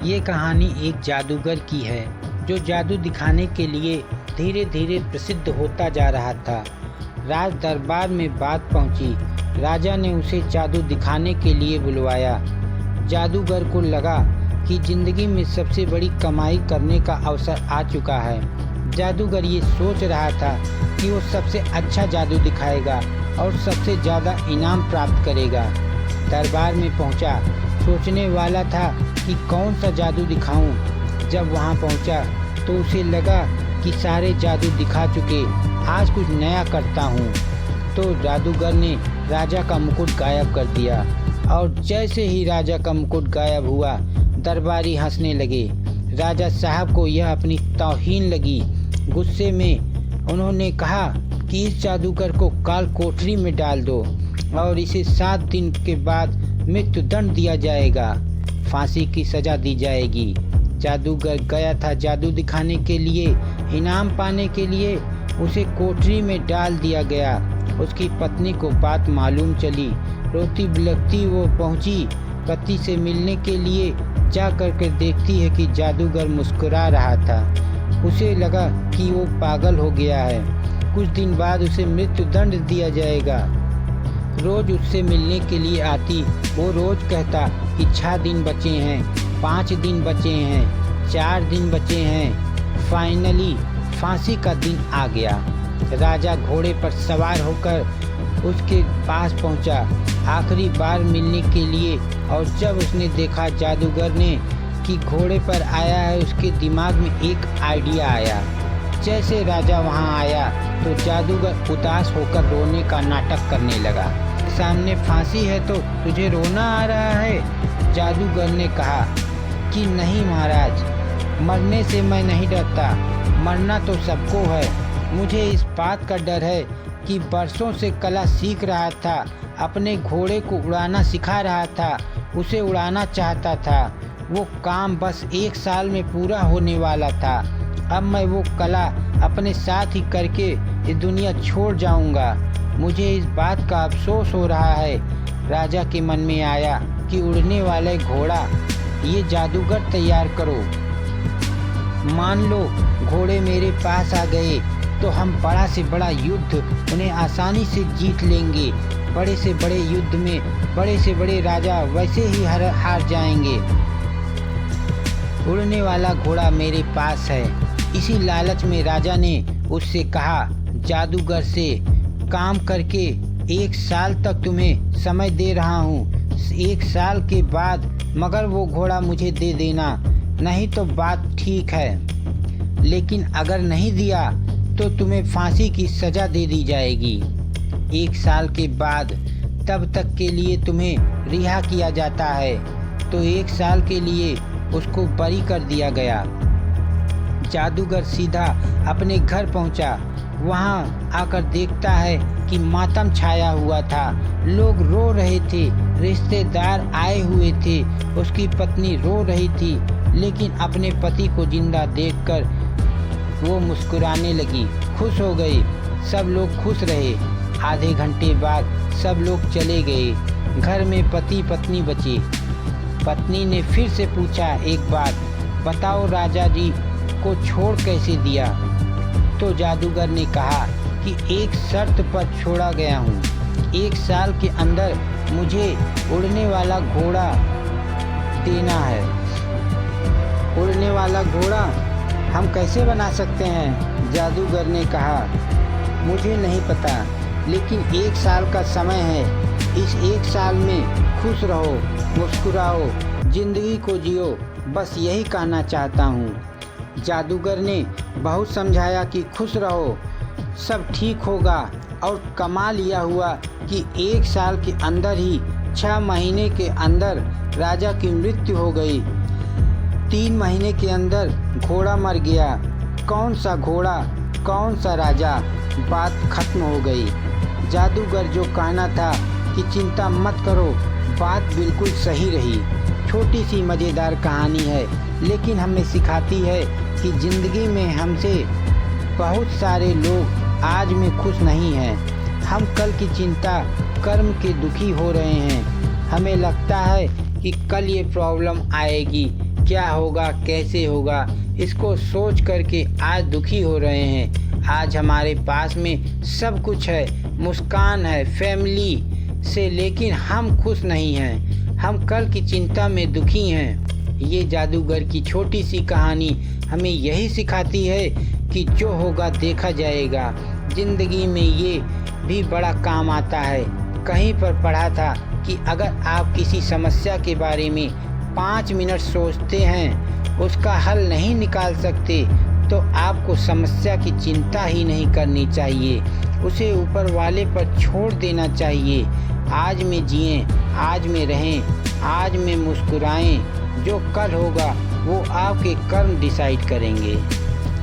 ये कहानी एक जादूगर की है जो जादू दिखाने के लिए धीरे धीरे प्रसिद्ध होता जा रहा था। राज दरबार में बात पहुंची। राजा ने उसे जादू दिखाने के लिए बुलवाया। जादूगर को लगा कि जिंदगी में सबसे बड़ी कमाई करने का अवसर आ चुका है। जादूगर ये सोच रहा था कि वो सबसे अच्छा जादू दिखाएगा और सबसे ज़्यादा इनाम प्राप्त करेगा। दरबार में पहुंचा, सोचने वाला था कि कौन सा जादू दिखाऊं। जब वहां पहुंचा तो उसे लगा कि सारे जादू दिखा चुके, आज कुछ नया करता हूं। तो जादूगर ने राजा का मुकुट गायब कर दिया और जैसे ही राजा का मुकुट गायब हुआ, दरबारी हंसने लगे। राजा साहब को यह अपनी तौहीन लगी। गुस्से में उन्होंने कहा कि इस जादूगर को काल कोठरी में डाल दो और इसे 7 दिन के बाद मृत्यु दंड दिया जाएगा, फांसी की सजा दी जाएगी। जादूगर गया था जादू दिखाने के लिए, इनाम पाने के लिए उसे कोठरी में डाल दिया गया। उसकी पत्नी को बात मालूम चली। रोती बिलखती वो पहुंची पति से मिलने के लिए। जा करके देखती है कि जादूगर मुस्कुरा रहा था। उसे लगा कि वो पागल हो गया है। कुछ दिन बाद उसे मृत्यु दंड दिया जाएगा। रोज उससे मिलने के लिए आती। वो रोज कहता कि 6 दिन बचे हैं, 5 दिन बचे हैं, 4 दिन बचे हैं। फाइनली फांसी का दिन आ गया। राजा घोड़े पर सवार होकर उसके पास पहुंचा आखिरी बार मिलने के लिए। और जब उसने देखा जादूगर ने कि घोड़े पर आया है, उसके दिमाग में एक आइडिया आया। जैसे राजा वहां आया तो जादूगर उदास होकर रोने का नाटक करने लगा। सामने फांसी है तो तुझे रोना आ रहा है? जादूगर ने कहा कि नहीं महाराज, मरने से मैं नहीं डरता, मरना तो सबको है। मुझे इस बात का डर है कि बरसों से कला सीख रहा था, अपने घोड़े को उड़ाना सिखा रहा था, उसे उड़ाना चाहता था। वो काम बस 1 साल में पूरा होने वाला था। अब मैं वो कला अपने साथ ही करके ये दुनिया छोड़ जाऊंगा। मुझे इस बात का अफसोस हो रहा है। राजा के मन में आया कि उड़ने वाले घोड़ा ये जादूगर तैयार करो। मान लो घोड़े मेरे पास आ गए तो हम बड़ा से बड़ा युद्ध उन्हें आसानी से जीत लेंगे। बड़े से बड़े युद्ध में बड़े से बड़े राजा वैसे ही हार जाएंगे। उड़ने वाला घोड़ा मेरे पास है। इसी लालच में राजा ने उससे कहा, जादूगर से काम करके 1 साल तक तुम्हें समय दे रहा हूँ। 1 साल के बाद मगर वो घोड़ा मुझे दे देना, नहीं तो बात ठीक है, लेकिन अगर नहीं दिया तो तुम्हें फांसी की सजा दे दी जाएगी। 1 साल के बाद तब तक के लिए तुम्हें रिहा किया जाता है। तो 1 साल के लिए उसको बरी कर दिया गया। जादूगर सीधा अपने घर पहुंचा। वहां आकर देखता है कि मातम छाया हुआ था। लोग रो रहे थे, रिश्तेदार आए हुए थे, उसकी पत्नी रो रही थी, लेकिन अपने पति को जिंदा देखकर वो मुस्कुराने लगी, खुश हो गई। सब लोग खुश रहे। आधे घंटे बाद सब लोग चले गए। घर में पति पत्नी बचे। पत्नी ने फिर से पूछा, एक बात बताओ, राजा जी को छोड़ कैसे दिया? तो जादूगर ने कहा कि एक शर्त पर छोड़ा गया हूँ। 1 साल के अंदर मुझे उड़ने वाला घोड़ा देना है। उड़ने वाला घोड़ा हम कैसे बना सकते हैं? जादूगर ने कहा, मुझे नहीं पता, लेकिन 1 साल का समय है। इस 1 साल में खुश रहो, मुस्कुराओ, जिंदगी को जियो, बस यही कहना चाहता हूँ। जादूगर ने बहुत समझाया कि खुश रहो, सब ठीक होगा। और कमाल यह हुआ कि 1 साल के अंदर ही 6 महीने के अंदर राजा की मृत्यु हो गई। 3 महीने के अंदर घोड़ा मर गया। कौन सा घोड़ा, कौन सा राजा, बात खत्म हो गई। जादूगर जो कहना था कि चिंता मत करो, बात बिल्कुल सही रही। छोटी सी मज़ेदार कहानी है, लेकिन हमें सिखाती है कि ज़िंदगी में हमसे बहुत सारे लोग आज में खुश नहीं हैं। हम कल की चिंता कर्म के दुखी हो रहे हैं। हमें लगता है कि कल ये प्रॉब्लम आएगी, क्या होगा कैसे होगा इसको सोच करके आज दुखी हो रहे हैं। आज हमारे पास में सब कुछ है, मुस्कान है फैमिली से, लेकिन हम खुश नहीं हैं। हम कल की चिंता में दुखी हैं। ये जादूगर की छोटी सी कहानी हमें यही सिखाती है कि जो होगा देखा जाएगा। जिंदगी में ये भी बड़ा काम आता है। कहीं पर पढ़ा था कि अगर आप किसी समस्या के बारे में 5 मिनट सोचते हैं, उसका हल नहीं निकाल सकते, तो आपको समस्या की चिंता ही नहीं करनी चाहिए, उसे ऊपर वाले पर छोड़ देना चाहिए। आज में जिएं, आज में रहें, आज में मुस्कुराएं। जो कल होगा वो आपके कर्म डिसाइड करेंगे।